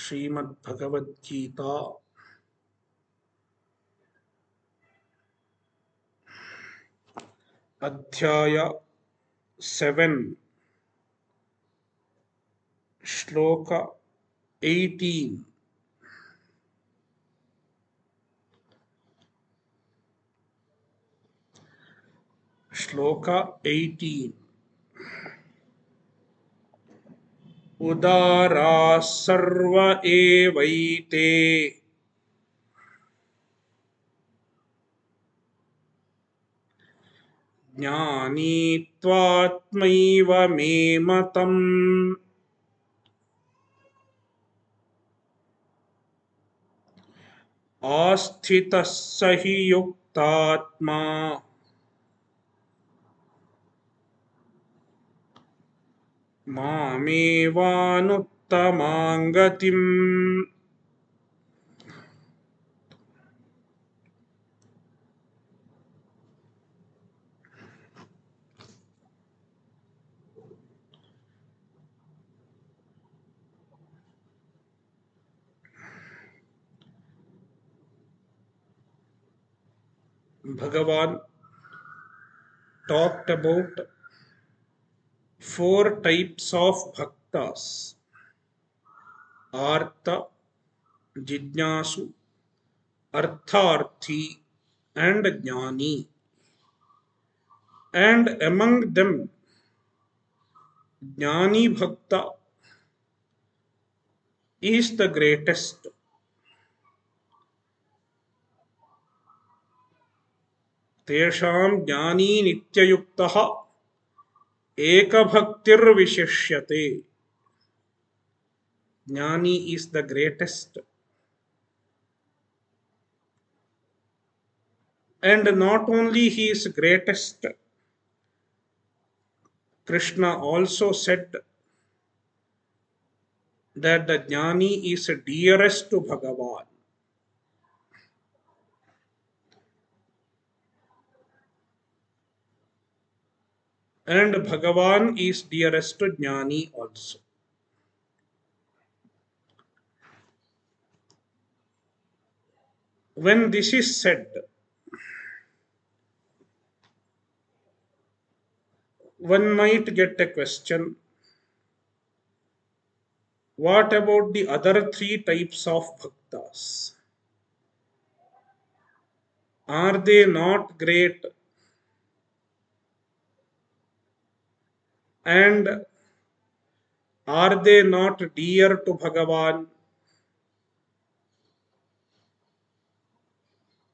Srimad Bhagavadgita, Adhyaya 7, Shloka 18. Shloka 18. Udara sarva evaite jnani tvatmaiva me matam आस्थितः स हि युक्तात्मा मामेवानुत्तमां गतिम्. Bhagavan talked about 4 types of bhaktas: Artha, Jijnasu, Artharthi, and Jnani. And among them, Jnani Bhakta is the greatest. Tesham Jnani Nityayuktaha Ekabhaktirvishishyate. Jnani is the greatest. And not only he is greatest, Krishna also said that the Jnani is dearest to Bhagavan. And Bhagavan is dearest to Jnani also. When this is said, one might get a question: what about the other 3 types of bhaktas? Are they not great? And are they not dear to Bhagavan?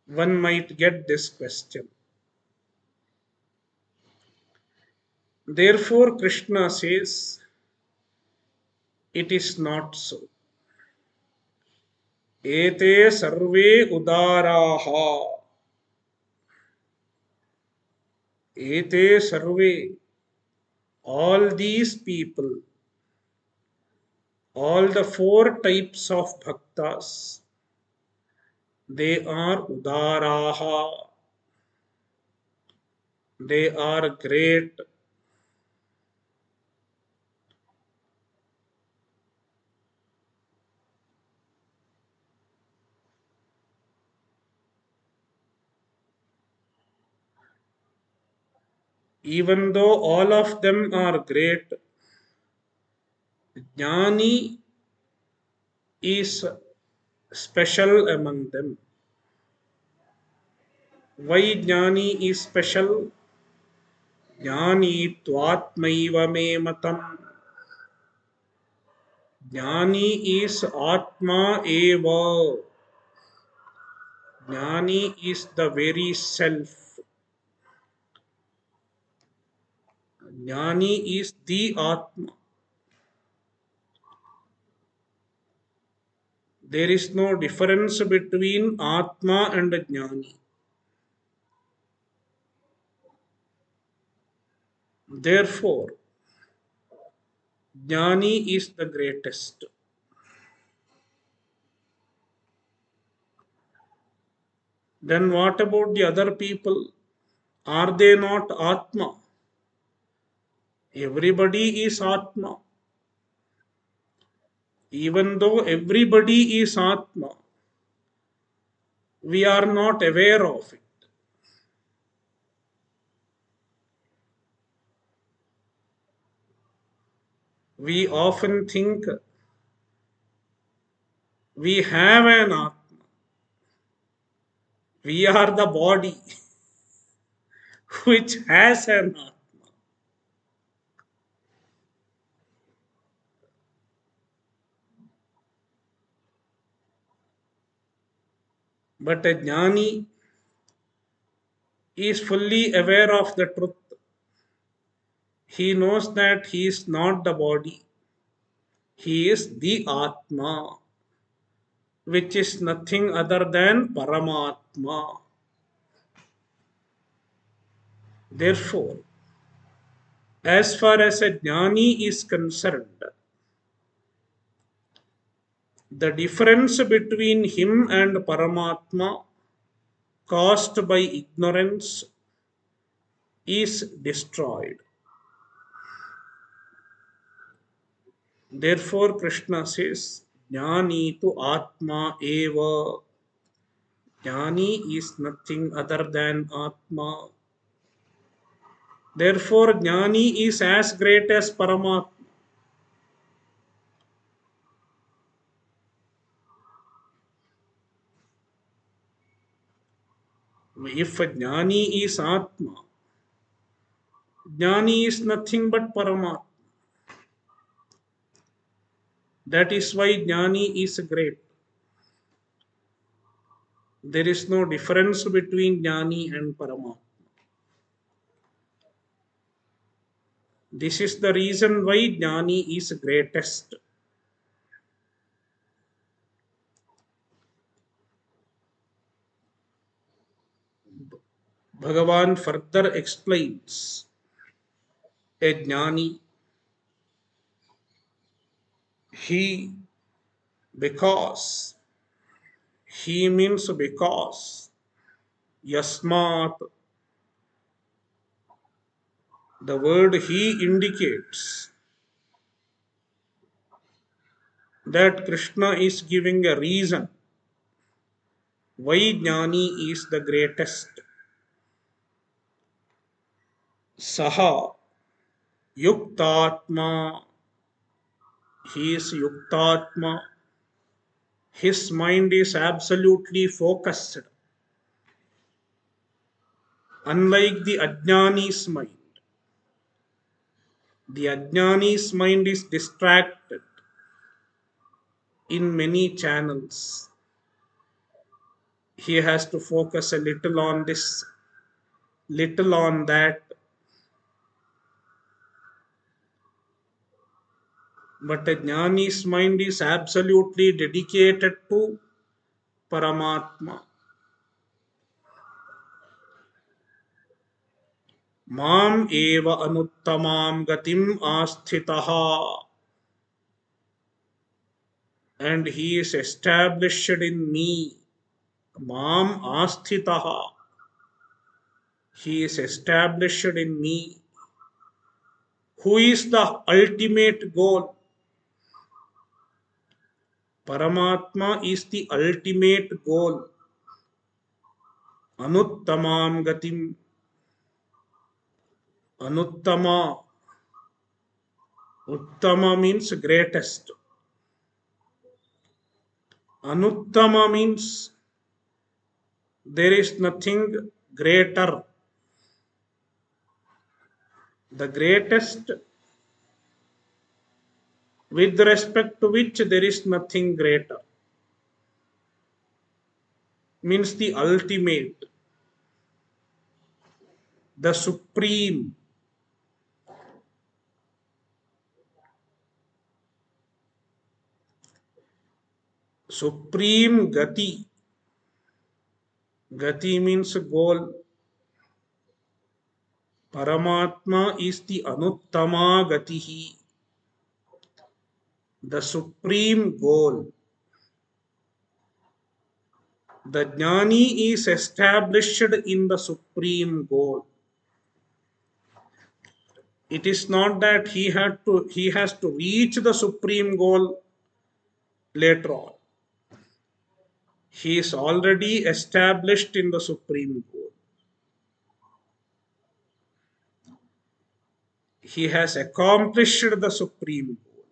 One might get this question. Therefore, Krishna says, it is not so. Ete sarve udaraha. Ete sarve. All these people, all the 4 types of bhaktas, they are udaraha. They are great. Even though all of them are great, Jnani is special among them. Why Jnani is special? Jnani tvatmaiva me matam. Jnani is Atma eva. Jnani is the very self. Jnani is the Atma. There is no difference between Atma and Jnani. Therefore, Jnani is the greatest. Then what about the other people? Are they not Atma? Everybody is Atma. Even though everybody is Atma, we are not aware of it. We often think we have an Atma. We are the body which has an Atma. But a jnani is fully aware of the truth. He knows that he is not the body. He is the Atma, which is nothing other than Paramatma. Therefore, as far as a jnani is concerned, the difference between him and Paramatma caused by ignorance is destroyed. Therefore, Krishna says, Jnani tu Atma eva. Jnani is nothing other than Atma. Therefore, Jnani is as great as Paramatma. If a Jnani is Atma, Jnani is nothing but Paramatma. That is why Jnani is great. There is no difference between Jnani and Paramatma. This is the reason why Jnani is greatest. Bhagavan further explains a Jnani, he, because, he means because, Yasmat, the word he indicates that Krishna is giving a reason why Jnani is the greatest. Saha Yuktatma, he is Yuktatma, his mind is absolutely focused, unlike the Ajnani's mind. The Ajnani's mind is distracted in many channels. He has to focus a little on this, little on that. But a Jnani's mind is absolutely dedicated to Paramatma. Mam eva anuttamam gatim asthitaha. And he is established in me. Mam asthitaha. He is established in me. Who is the ultimate goal? Paramatma is the ultimate goal. Anuttamam gatim. Anuttama. Uttama means greatest. Anuttama means there is nothing greater. The greatest with respect to which there is nothing greater means the ultimate, the supreme. Supreme gati. Gati means goal. Paramatma is the anuttama gatihi, the supreme goal. The jnani is established in the supreme goal. It is not that he has to reach the supreme goal later on. He is already established in the supreme goal. He has accomplished the supreme goal.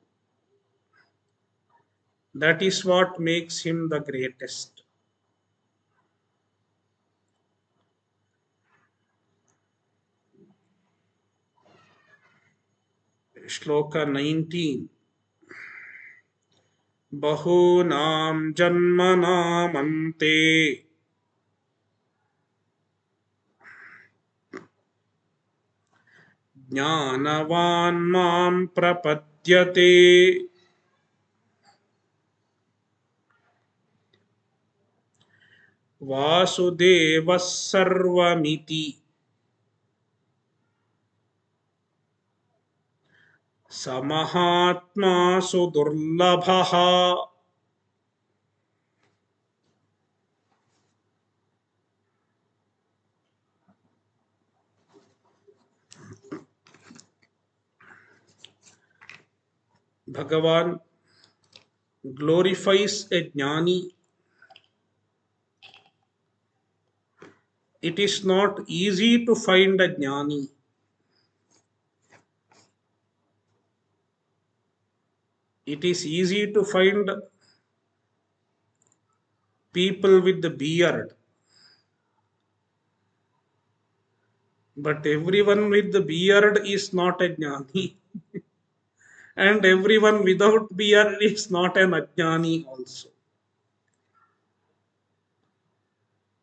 That is what makes him the greatest. Shloka 19. Bahunam janmanam ante jnanavan mam prapadyate vasudevas sarvamiti samahatma sudurlabha. Bhagavan glorifies a jnani. It is not easy to find a jnani. It is easy to find people with the beard, but everyone with the beard is not a jnani, and everyone without beard is not an ajnani also.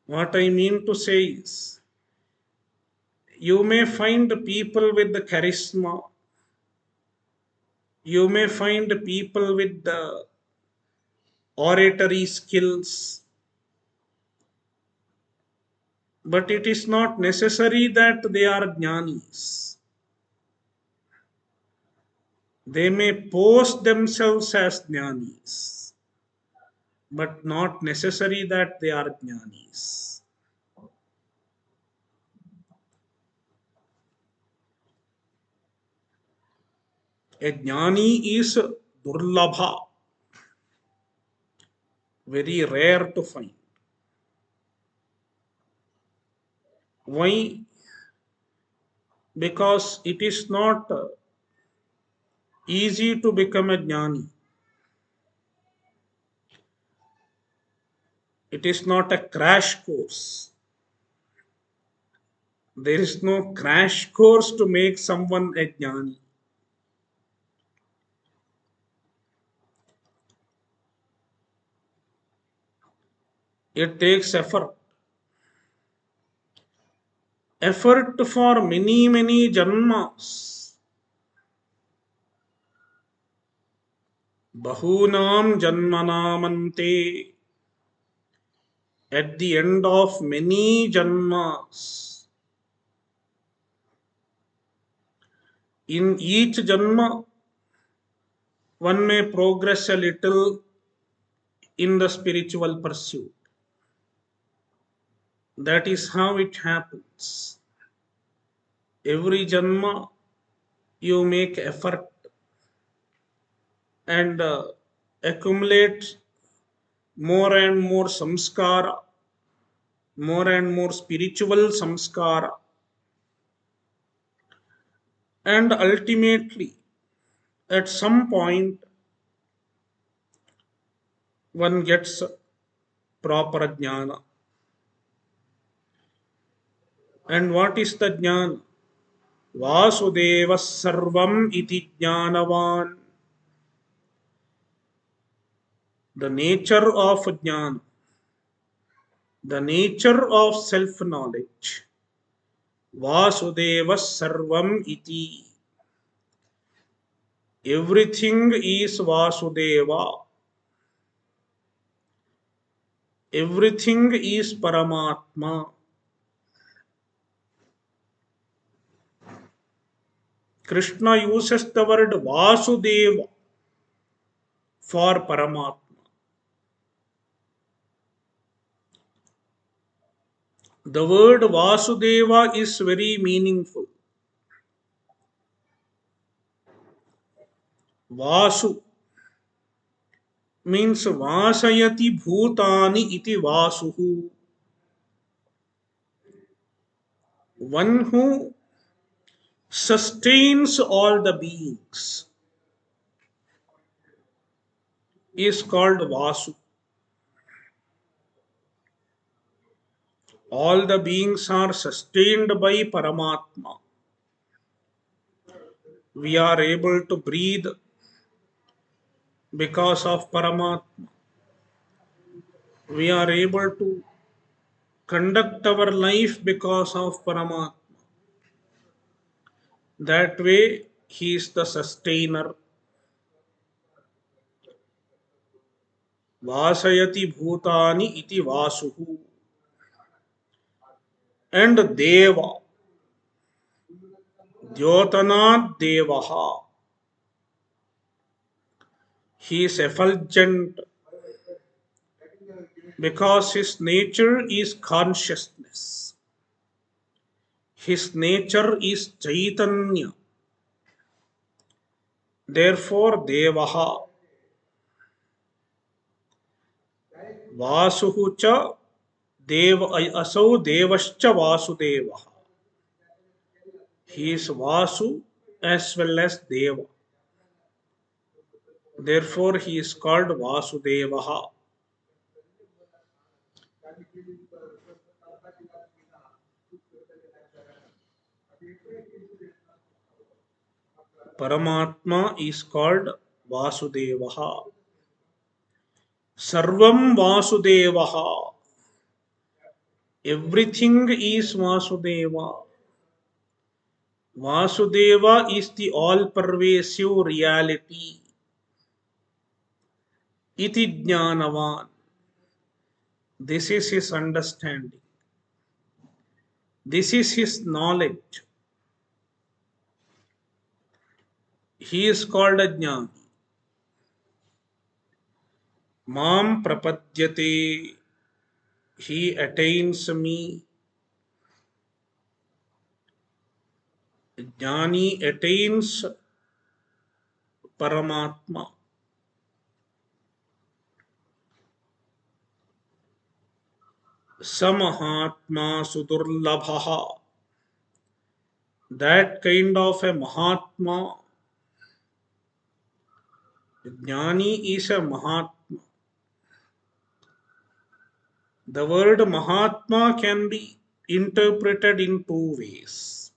What I mean to say is, you may find people with the charisma, you may find people with the oratory skills, but it is not necessary that they are jnanis. They may post themselves as jnanis, but not necessary that they are jnanis. A jnani is durlabha, very rare to find. Why? Because it is not easy to become a jnani. It is not a crash course. There is no crash course to make someone a jnani. It takes effort. Effort for many, many janmas. Bahunam janmanamante. At the end of many janmas. In each janma, one may progress a little in the spiritual pursuit. That is how it happens. Every janma, you make effort and accumulate more and more samskara, more and more spiritual samskara, and ultimately, at some point, one gets proper jnana. And what is the jnana? Vasudeva sarvam iti jnanavan. The nature of jnana, the nature of self knowledge. Vasudeva sarvam iti. Everything is Vasudeva. Everything is Paramatma. Krishna uses the word Vasudeva for Paramatma. The word Vasudeva is very meaningful. Vasu, means vasayati bhutani iti vasuhu. One who sustains all the beings is called Vasu. All the beings are sustained by Paramatma. We are able to breathe because of Paramatma. We are able to conduct our life because of Paramatma. That way, He is the sustainer. Vasayati bhutani iti vasuhu. And Deva, Dyotanat Devaha. He is effulgent because his nature is consciousness. His nature is Chaitanya. Therefore, Devaha, Vasuhu cha Deva Asau Devascha Vasudevaha. He is Vasu as well as Deva. Therefore, he is called Vasudevaha. Paramatma is called Vasudevaha. Sarvam Vasudevaha. Everything is Vasudeva. Vasudeva is the all-pervasive reality. Iti jnanavan. This is his understanding. This is his knowledge. He is called a jnani. Mam prapadyate. He attains me. Jnani attains Paramatma. Samahatma sudurlabhaha. That kind of a Mahatma, Jnani is a Mahatma. The word Mahatma can be interpreted in two ways.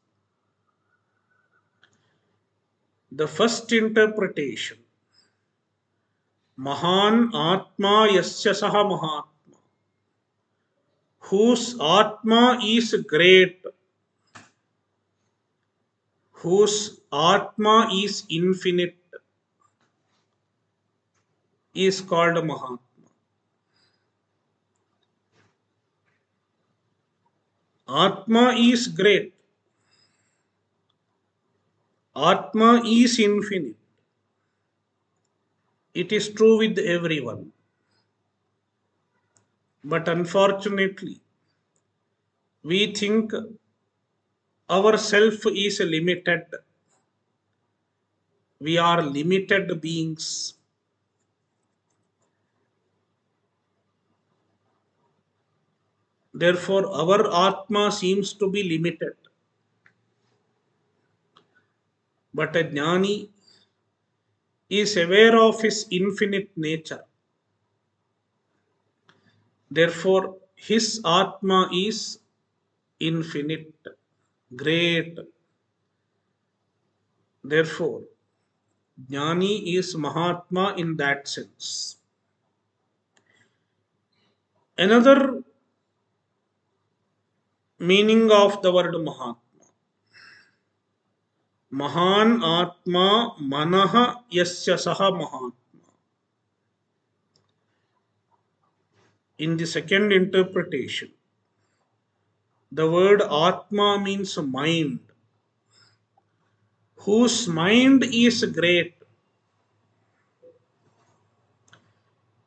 The first interpretation, Mahan Atma Yasya Saha Mahatma, whose Atma is great, whose Atma is infinite, is called Mahatma. Atma is great, Atma is infinite. It is true with everyone. But unfortunately, we think our self is limited. We are limited beings. Therefore, our Atma seems to be limited. But a Jnani is aware of his infinite nature. Therefore, his Atma is infinite, great. Therefore, Jnani is Mahatma in that sense. Another meaning of the word Mahatma. Mahan Atma Manaha Yasya Saha Mahatma. In the second interpretation, the word Atma means mind, whose mind is great.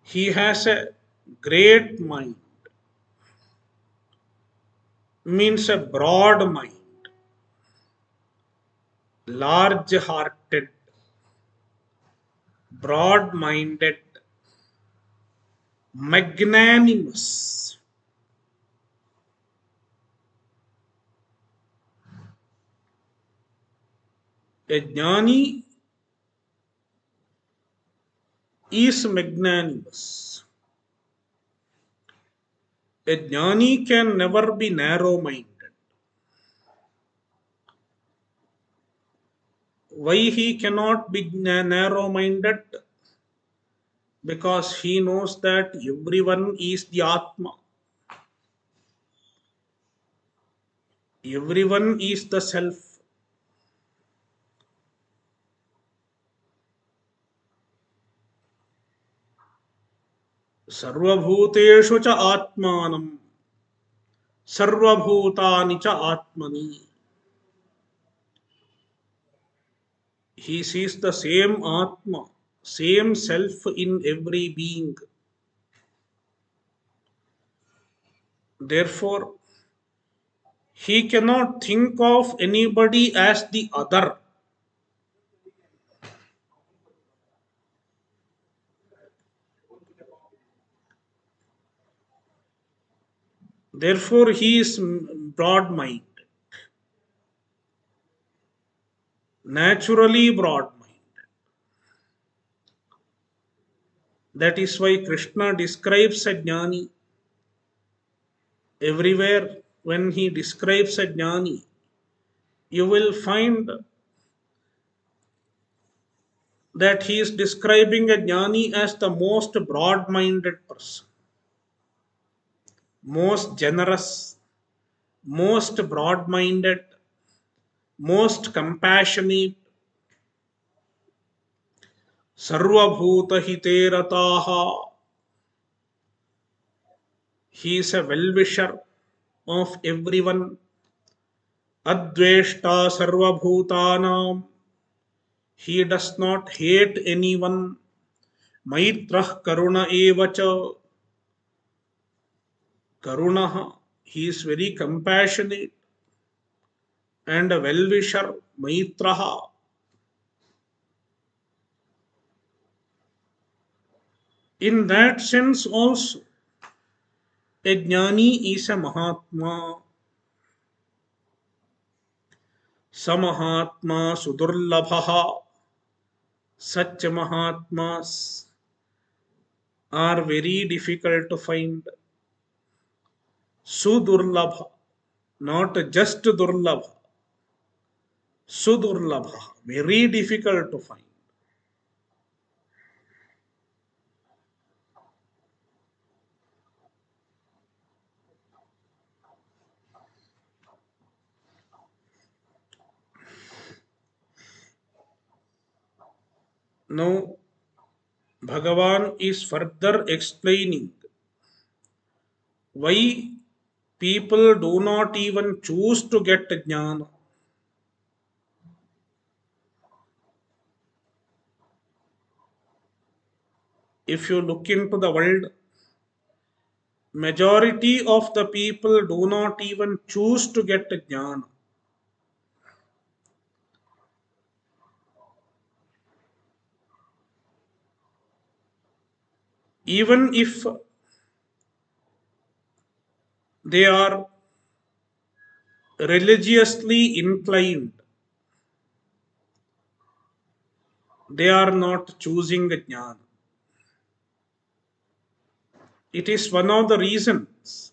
He has a great mind, means a broad mind, large hearted, broad minded. magnanimous. A jnani is magnanimous. A jnani can never be narrow minded. Why he cannot be narrow minded? Because he knows that everyone is the Atma, everyone is the self. Sarvabhuteshu cha Atmanam, Sarvabhutani cha Atmani. He sees the same Atma, same self in every being. Therefore, he cannot think of anybody as the other. Therefore, he is broad minded, naturally broad minded. That is why Krishna describes a jnani everywhere. When he describes a jnani, you will find that he is describing a jnani as the most broad minded person, most generous, most broad minded, most compassionate. Sarvabhuta hiterataha. He is a well wisher of everyone. Adveshta sarvabhutanam. He does not hate anyone. Maitrah karuna evacha. Karunaha. He is very compassionate and a well wisher. Maitraha. In that sense also, a jnani is a mahatma. Samahatma sudurlabhaha. Such mahatmas are very difficult to find. Sudurlabha, not just durlabha. Sudurlabha, very difficult to find. Now, Bhagavan is further explaining why people do not even choose to get jnana. If you look into the world, majority of the people do not even choose to get jnana. Even if they are religiously inclined, they are not choosing jnana. It is one of the reasons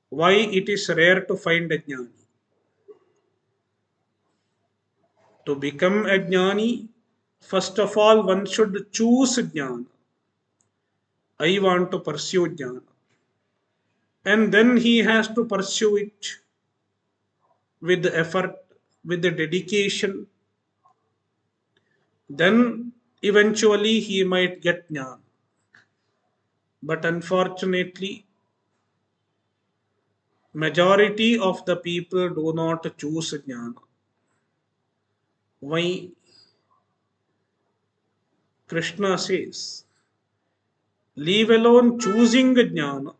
why it is rare to find a jnani. To become a jnani, first of all, one should choose jnana. I want to pursue jnana. And then he has to pursue it with effort, with the dedication. Then eventually he might get jnana. But unfortunately, majority of the people do not choose jnana. Why? Krishna says, leave alone choosing jnana.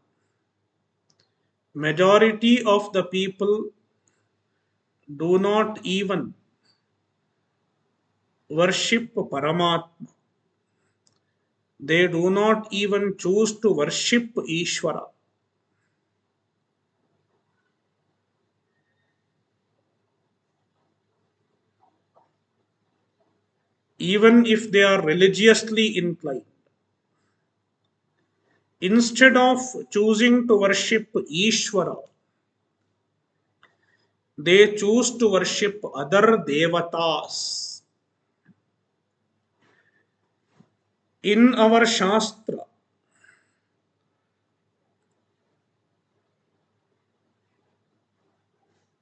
Majority of the people do not even worship Paramatma. They do not even choose to worship Ishvara. Even if they are religiously inclined. Instead of choosing to worship Ishvara, they choose to worship other devatas. In our Shastra,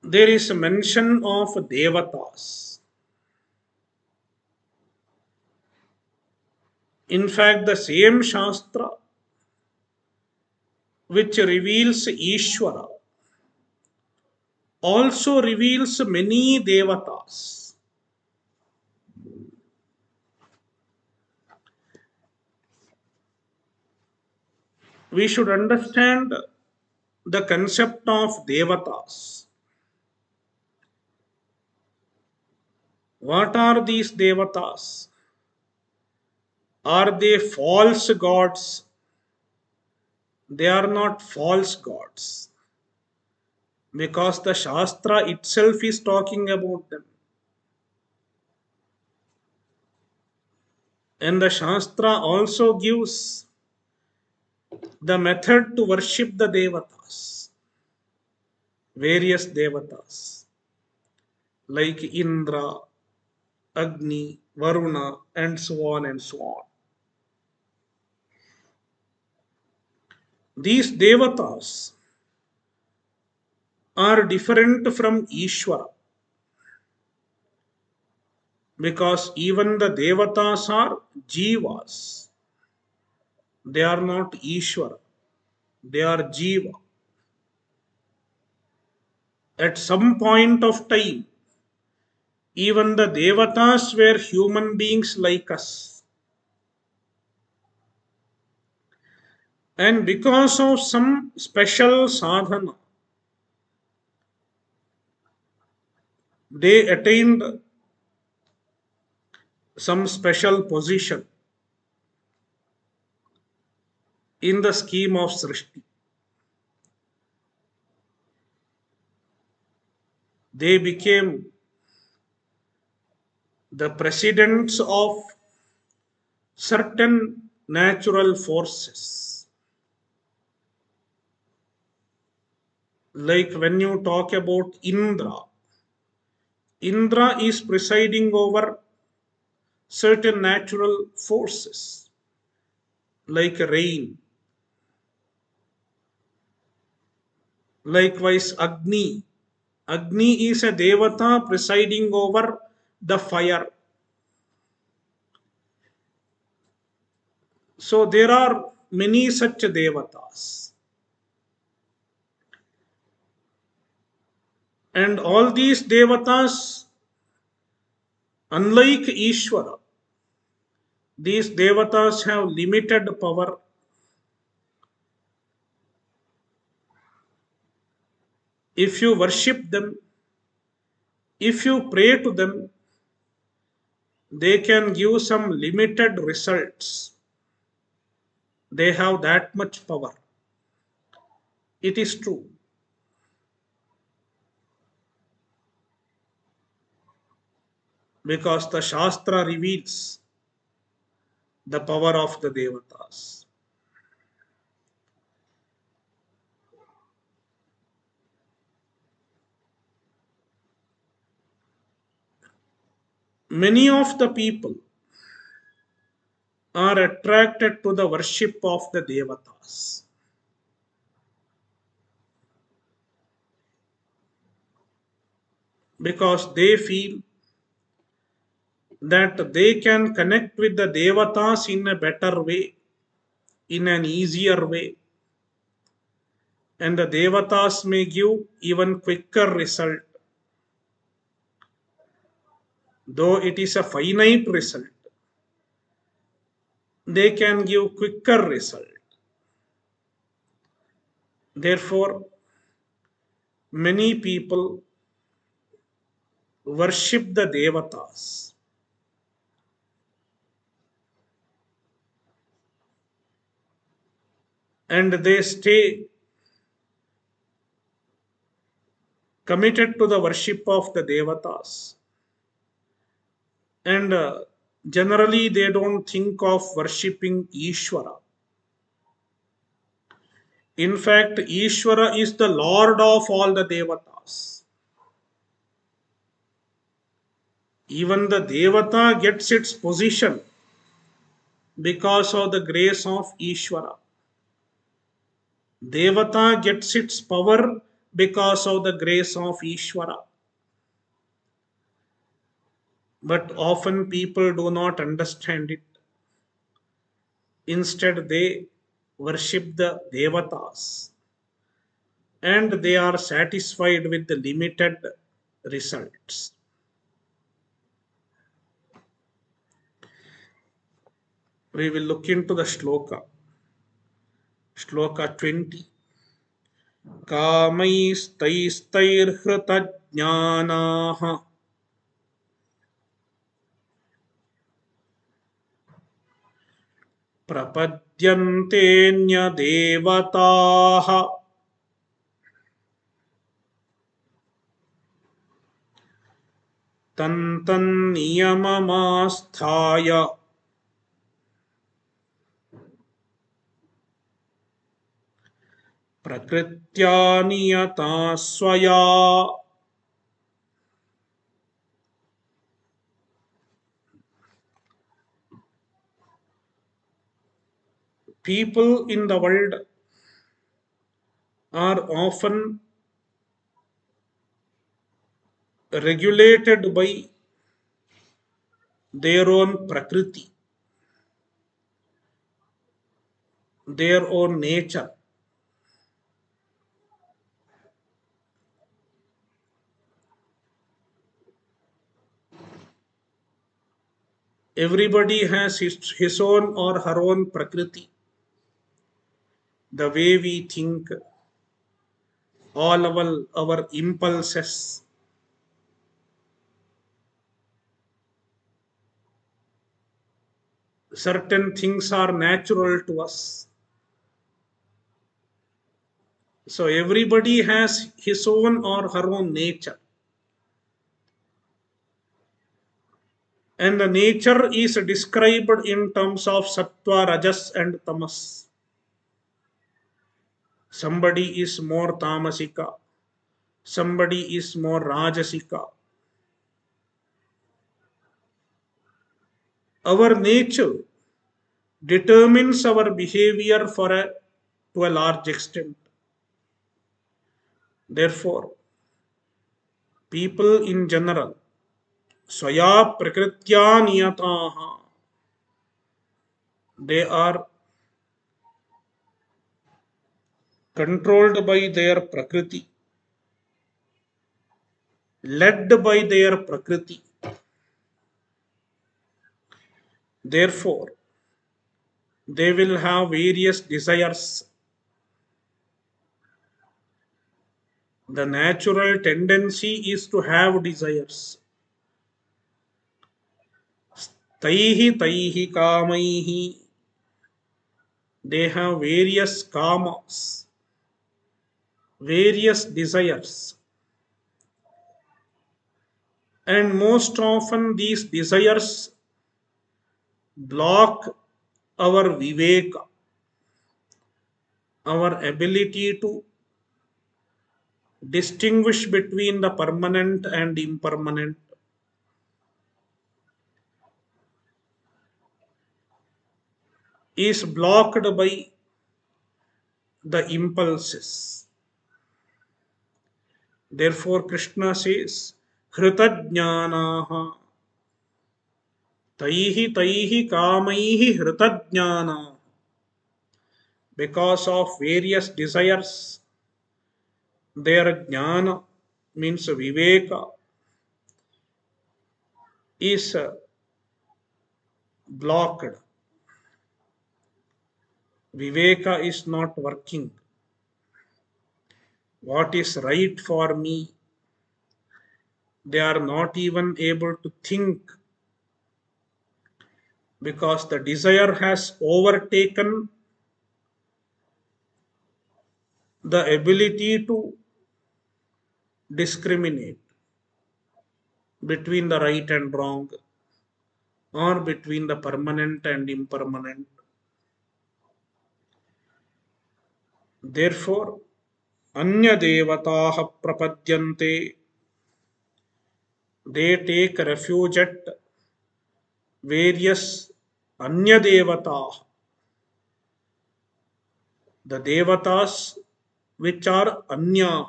there is a mention of devatas. In fact, the same Shastra which reveals Ishvara also reveals many devatas. We should understand the concept of devatas. What are these devatas? Are they false gods? They are not false gods because the Shastra itself is talking about them. And the Shastra also gives the method to worship the devatas, various devatas like Indra, Agni, Varuna, and so on and so on. These devatas are different from Ishvara because even the devatas are jivas. They are not Ishvara, they are jiva. At some point of time, even the devatas were human beings like us. And because of some special sadhana, they attained some special position in the scheme of Srishti. They became the presidents of certain natural forces. Like when you talk about Indra, Indra is presiding over certain natural forces like rain. Likewise, Agni. Agni is a devata presiding over the fire. So there are many such devatas. And all these devatas, unlike Ishvara, these devatas have limited power. If you worship them, if you pray to them, they can give some limited results. They have that much power. It is true. Because the Shastra reveals the power of the devatas. Many of the people are attracted to the worship of the devatas because they feel that they can connect with the devatas in a better way, in an easier way, and the devatas may give even quicker result, though it is a finite result. They can give quicker result. Therefore, many people worship the devatas. and they stay committed to the worship of the devatas. And generally, they don't think of worshipping Ishvara. In fact, Ishvara is the Lord of all the devatas. Even the devata gets its position because of the grace of Ishvara. Devata gets its power because of the grace of Ishvara. But often people do not understand it. Instead, they worship the devatas and they are satisfied with the limited results. We will look into the shloka. Shloka 20. कामैस्तैस्तैर्हृतज्ञानाः प्रपद्यन्तेऽन्यदेवताः तन्तन्नियममास्थाय प्रकृत्या नियता स्वया. People in the world are often regulated by their own prakriti, their own nature. Everybody has his own or her own prakriti. The way we think, all our impulses, certain things are natural to us. So everybody has his own or her own nature. And the nature is described in terms of sattva, rajas, and tamas. Somebody is more tamasika, somebody is more rajasika. Our nature determines our behavior to a large extent. Therefore, people in general, swaya prakritya niyataha, they are controlled by their prakriti, led by their prakriti. Therefore, they will have various desires. The natural tendency is to have desires. Taihi taihi kamaihi. They have various kamas, various desires. And most often these desires block our viveka, our ability to distinguish between the permanent and impermanent. Is blocked by the impulses. Therefore, Krishna says, Hritajnanaha. Taihi taihi kamaihi hritajnana. Because of various desires, their jnana means viveka is blocked. Viveka is not working. What is right for me? They are not even able to think because the desire has overtaken the ability to discriminate between the right and wrong, or between the permanent and impermanent. Therefore, anya devataah prapadyante, they take refuge at various anya devataah, the devatas which are anya,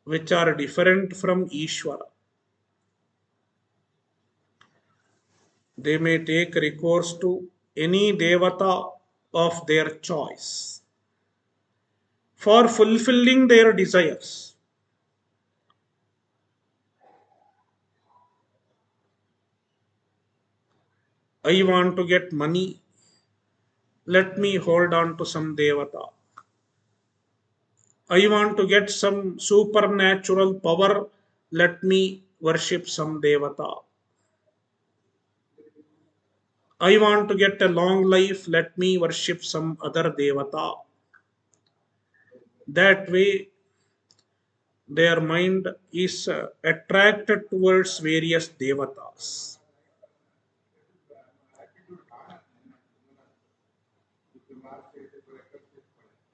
which are different from Ishvara. They may take recourse to any devata of their choice for fulfilling their desires. I want to get money, let me hold on to some devata. I want to get some supernatural power, let me worship some devata. I want to get a long life, let me worship some other devata. That way, their mind is attracted towards various devatas.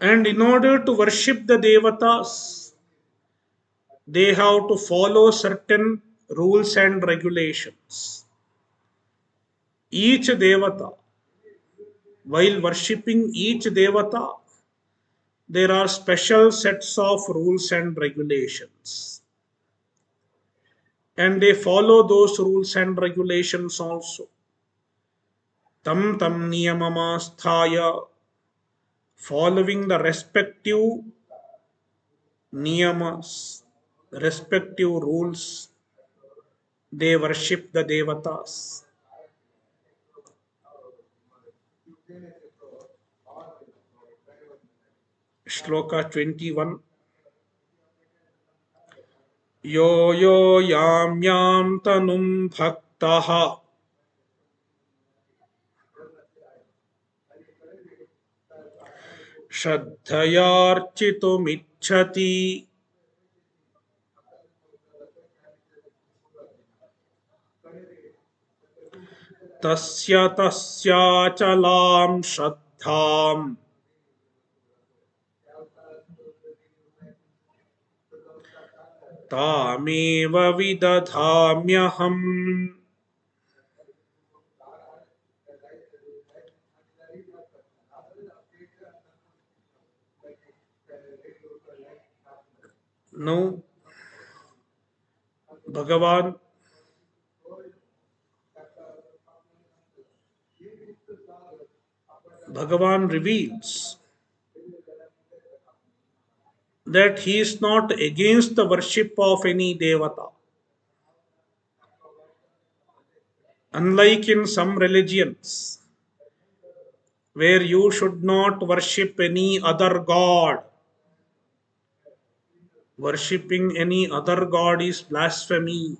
And in order to worship the devatas, they have to follow certain rules and regulations. Each devata, while worshipping each devata, there are special sets of rules and regulations. And they follow those rules and regulations also. Tam tam niyamamasthaya, following the respective niyamas, respective rules, they worship the devatas. Shloka 21. यो यो यां यां तनुं भक्तः श्रद्धयार्चितुमिच्छति तस्य तस्याचलां श्रद्धां तामेव विदधाम्यहम्. Now, Bhagavan reveals that he is not against the worship of any devata. Unlike in some religions, where you should not worship any other god, worshipping any other god is blasphemy.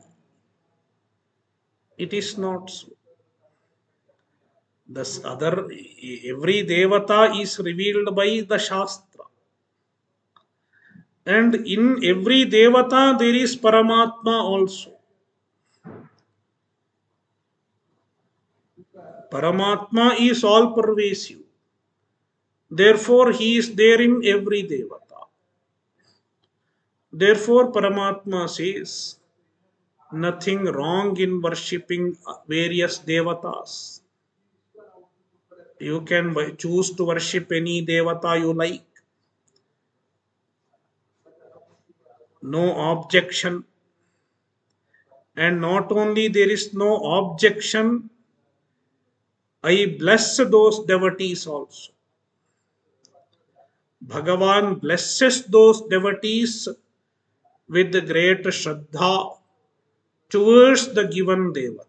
It is not so. This other, every devata is revealed by the Shastra. And in every devata there is Paramatma also. Paramatma is all pervasive. Therefore, he is there in every devata. Therefore, Paramatma says, nothing wrong in worshipping various devatas. You can choose to worship any devata you like. No objection. And not only there is no objection, I bless those devotees also. Bhagavan blesses those devotees with the great Shraddha towards the given devata.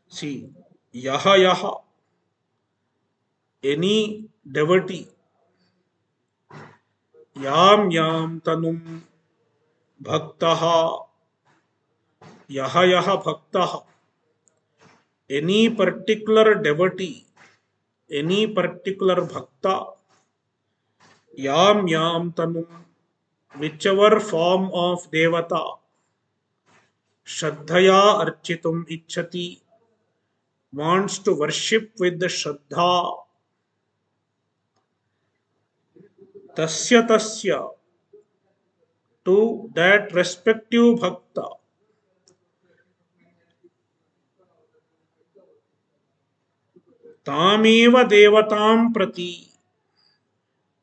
See, yaha yaha, any devotee, yam yam tanum bhaktaha, yaha yaha bhaktaha, any particular devotee, any particular bhakta, Yam yam tanum, whichever form of devata, Shraddhaya architum ichhati, wants to worship with the Shraddha, tasya tasya, to that respective bhakta, tameva devatam prati,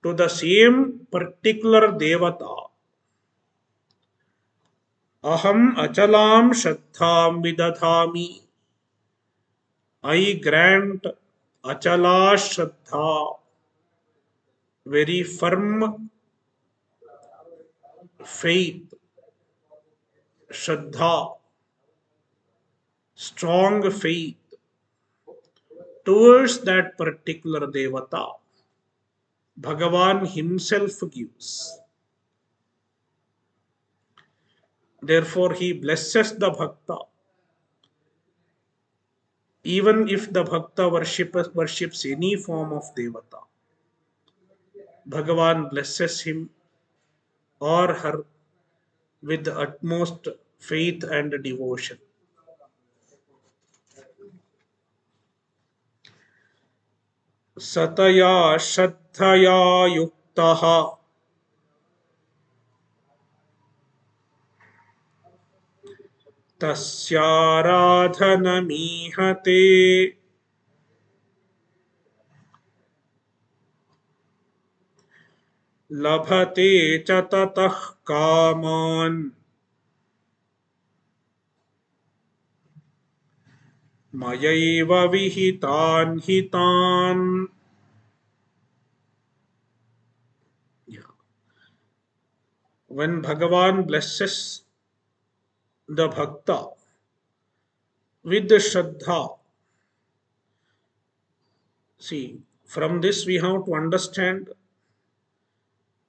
to the same particular devata, aham achalam shraddham vidadhami, I grant achala shraddha, very firm faith, shraddha, strong faith towards that particular devata. Bhagavan himself gives. Therefore, he blesses the bhakta. Even if the bhakta worships any form of devata, Bhagavan blesses him or her with the utmost faith and devotion. Sataya Shraddhaya Yuktaha Tasyaradhanamihate Labhate cha tatah kaman Mayaiva vihitan hitan. When Bhagavan blesses the bhakta with the Shraddha, see, from this we have to understand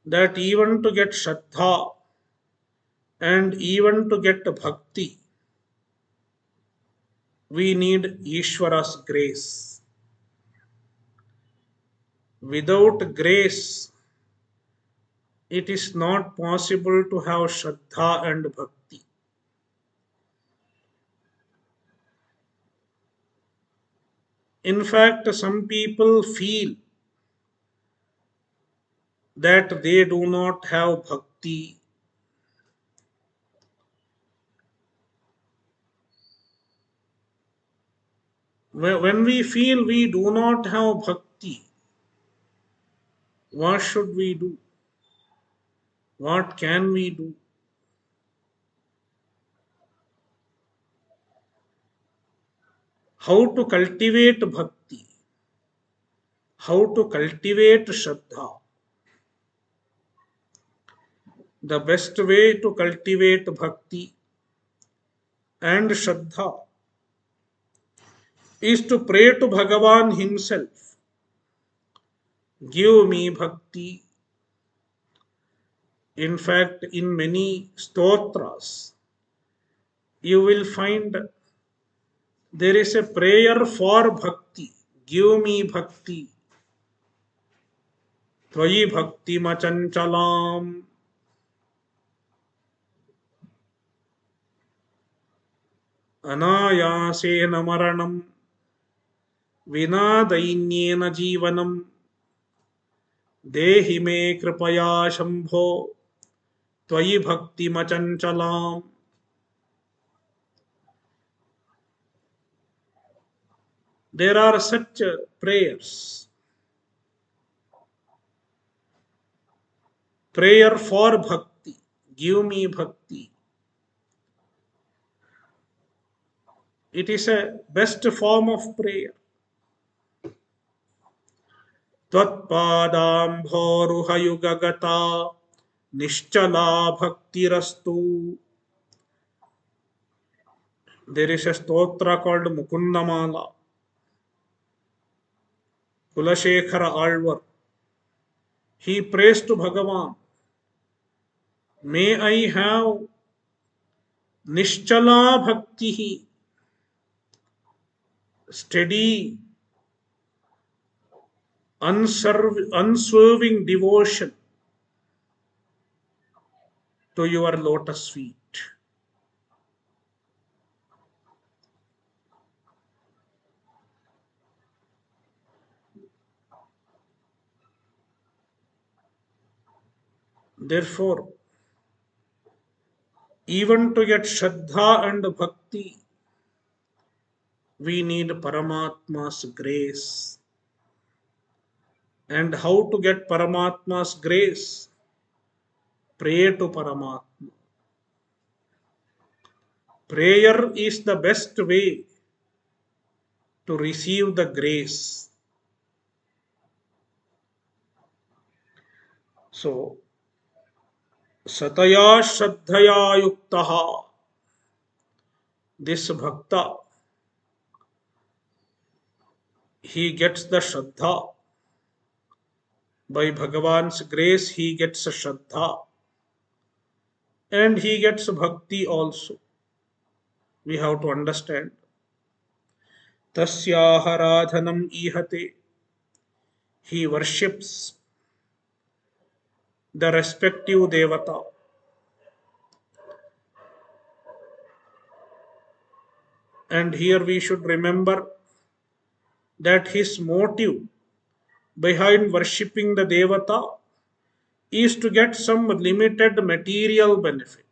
that even to get Shraddha and even to get Bhakti, we need Ishvara's grace. Without grace, it is not possible to have Shraddha and Bhakti. In fact, some people feel that they do not have Bhakti. When we feel we do not have Bhakti, what should we do? What can we do? How to cultivate Bhakti? How to cultivate Shraddha? The best way to cultivate Bhakti and Shraddha is to pray to Bhagavan himself. Give me Bhakti. In fact, in many stotras, you will find there is a prayer for Bhakti. Give me Bhakti. Tvayi Bhakti Machanchalam. Anayasena Maranam. Vina Dainyena Jivanam. Dehi me Kripaya Shambho. Tvayi Bhakti Machanchalam. There are such prayers. Prayer for Bhakti. Give me Bhakti. It is a best form of prayer. त्वत्पादाम्भोरुहयुगगता निश्चला bhaktirastu. There is a stotra called Mukundamala. Kulashekara Alvar. He prays to Bhagavan. May I have Nischala Bhakti, steady unswerving devotion to your lotus feet. Therefore, even to get Shraddha and Bhakti, we need Paramatma's grace. And how to get Paramatma's grace? Pray to Paramatma. Prayer is the best way to receive the grace. So, Sataya Shraddhaya Yuktaha, this Bhakta, he gets the Shraddha. By Bhagavan's grace, he gets a Shraddha. And he gets Bhakti also. We have to understand. Tasyaha radhanam ihate. He worships the respective devata. And here we should remember that his motive behind worshipping the devata is to get some limited material benefit.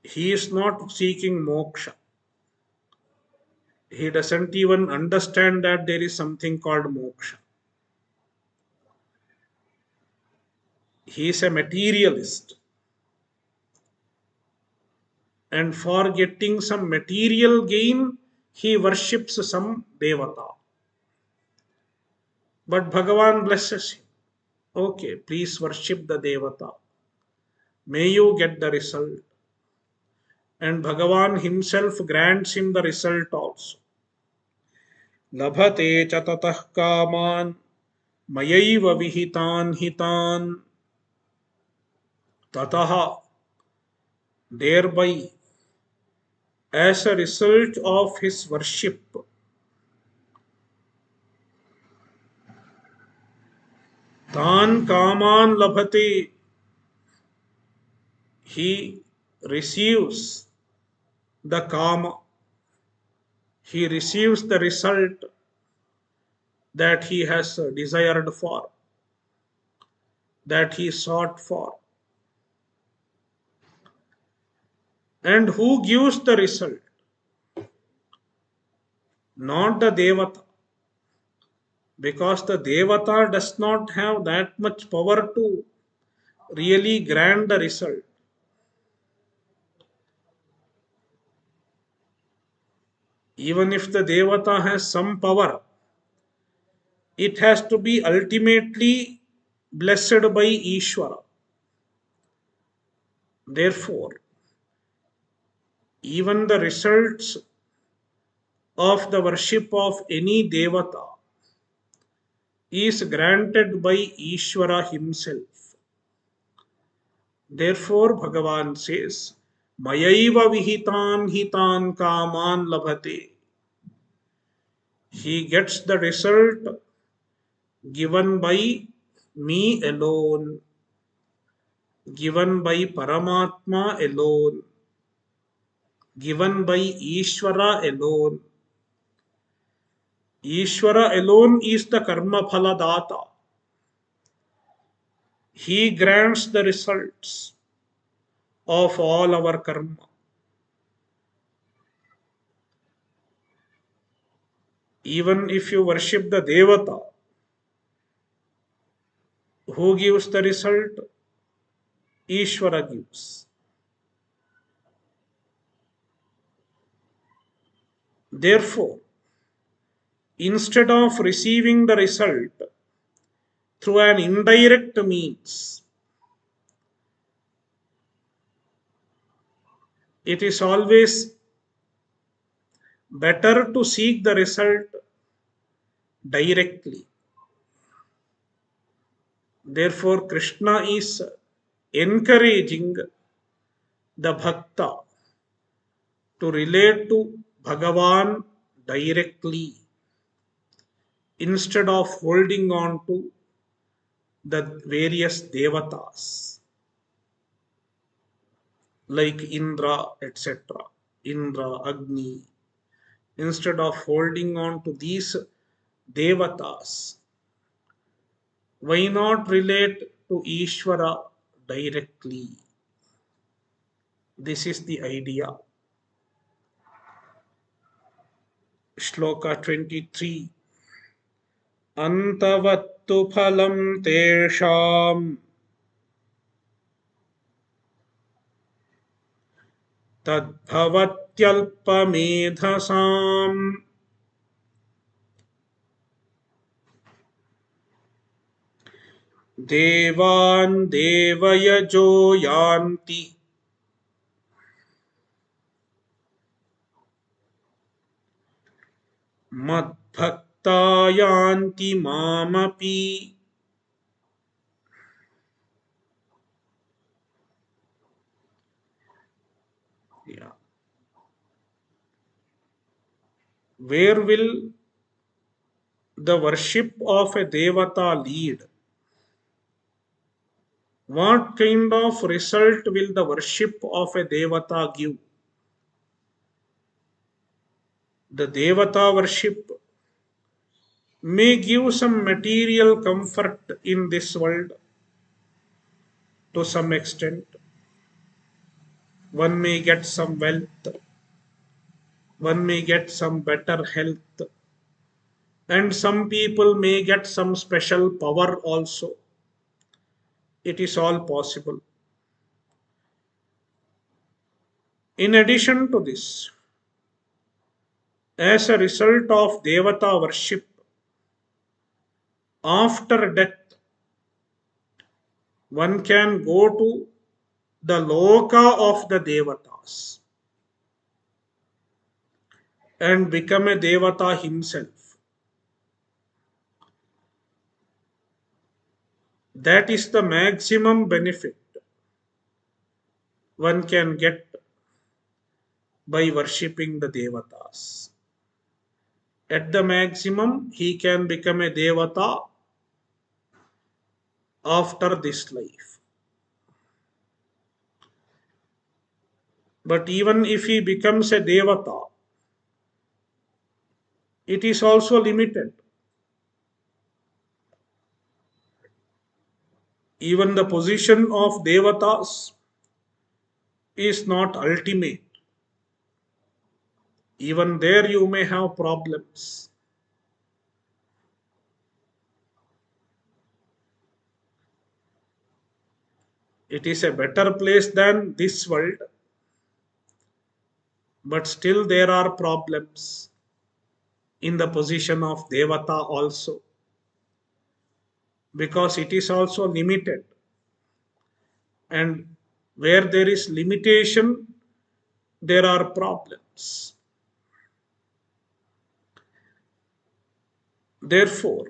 He is not seeking moksha. He doesn't even understand that there is something called moksha. He is a materialist. And for getting some material gain, he worships some devata. But Bhagavan blesses him. Okay, please worship the devata. May you get the result. And Bhagavan himself grants him the result also. Labhate cha tatah kaman mayaiva vihitan hitan tataha. Thereby, as a result of his worship, tan kaman labhate, he receives the kama, he receives the result that he has desired for, that he sought for. And who gives the result? Not the devata, because the devata does not have that much power to really grant the result. Even if the devata has some power, it has to be ultimately blessed by Ishvara. Therefore, even the results of the worship of any devata is granted by Ishvara himself. Therefore, Bhagavan says, Mayaiva vihitan hitan kaman labhate. He gets the result given by me alone, given by Paramatma alone, given by Ishvara alone. Ishvara alone is the karma phala data. He grants the results of all our karma. Even if you worship the devata, who gives the result? Ishvara gives. Therefore, instead of receiving the result through an indirect means, it is always better to seek the result directly. Therefore, Krishna is encouraging the bhakta to relate to Bhagavan directly. instead of holding on to the various devatas like Indra, etc. Indra, Agni, instead of holding on to these devatas, why not relate to Ishvara directly? This is the idea. Shloka 23. Antavattu phalam tesham tadbhavatyalpamedhasam devan devayajo yanti madbhakta yanti mamapi. Yeah. Where will the worship of a devata lead? What kind of result will the worship of a devata give? The devata worship may give some material comfort in this world to some extent. One may get some wealth, one may get some better health, and some people may get some special power also. It is all possible. In addition to this, as a result of devata worship, after death, one can go to the loka of the devatas and become a devata himself. That is the maximum benefit one can get by worshipping the devatas. At the maximum, he can become a devata after this life. But even if he becomes a devata, it is also limited. Even the position of devatas is not ultimate. Even there, you may have problems. It is a better place than this world, but still there are problems in the position of devata also, because it is also limited, and where there is limitation there are problems. Therefore,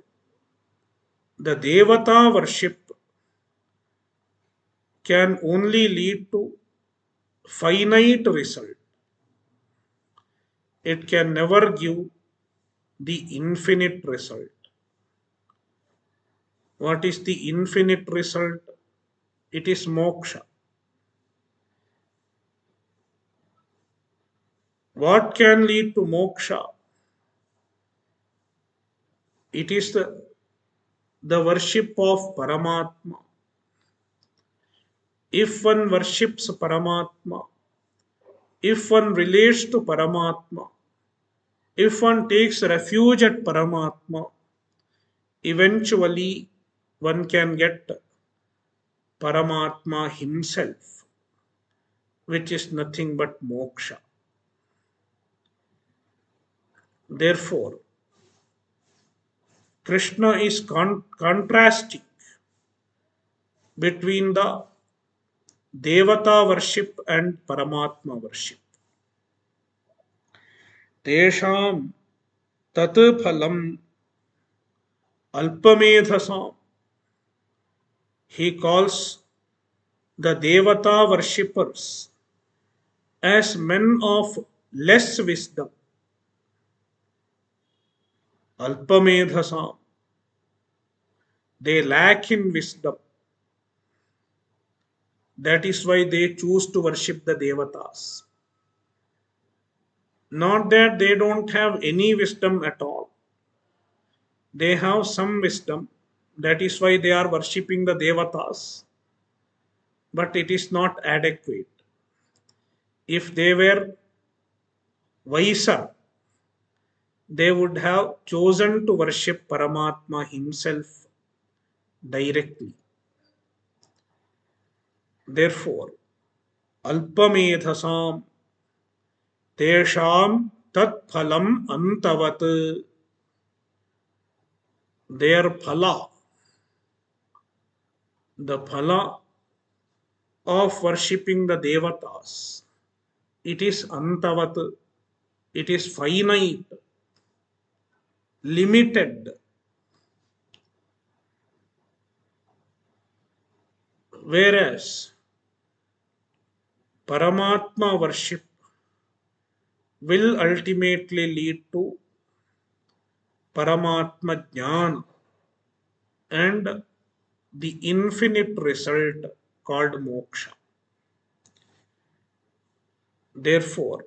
the devata worship can only lead to finite result. It can never give the infinite result. What is the infinite result? It is moksha. What can lead to moksha? It is the worship of Paramatma. If one worships Paramatma, if one relates to Paramatma, if one takes refuge at Paramatma, eventually one can get Paramatma himself, which is nothing but moksha. Therefore, Krishna is contrasting between the Devata worship and Paramatma worship. Tesham tat phalam alpamedhasam. He calls the Devata worshippers as men of less wisdom. Alpamedhasam, they lack in wisdom. That is why they choose to worship the devatas. Not that they don't have any wisdom at all. They have some wisdom. That is why they are worshipping the devatas. But it is not adequate. If they were wiser, they would have chosen to worship Paramatma himself directly. Therefore, Alpamedhasam Tesham Tat Phalam Antavat, their phala, the phala of worshipping the devatas, it is Antavat, it is finite, limited. Whereas Paramatma worship will ultimately lead to Paramatma Jnana and the infinite result called moksha. Therefore,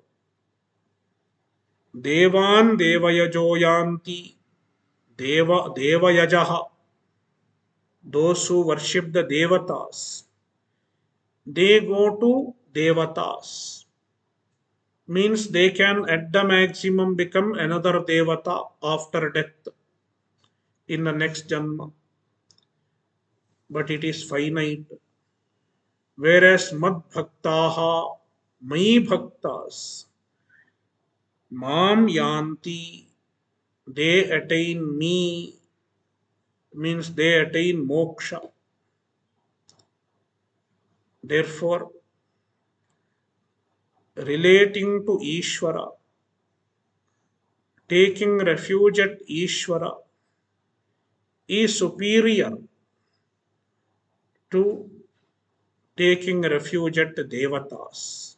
Devan Devayajoyanti Devayajaha, those who worship the devatas, they go to devatas. Means they can at the maximum become another devata after death in the next janma. But it is finite. Whereas Mad Bhaktaha, my bhaktas, Mam Yanti, they attain me, means they attain moksha. Therefore, relating to Ishvara, taking refuge at Ishvara is superior to taking refuge at Devatas.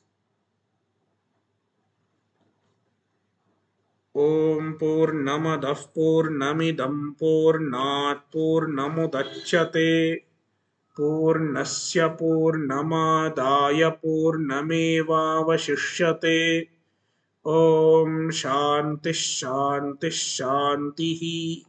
Om Purnamadah Purnamidam Purnat Purnamudachyate Purnasya Purnamadaya Purnameva Vashishyate. Om Shanti Shanti Shanti.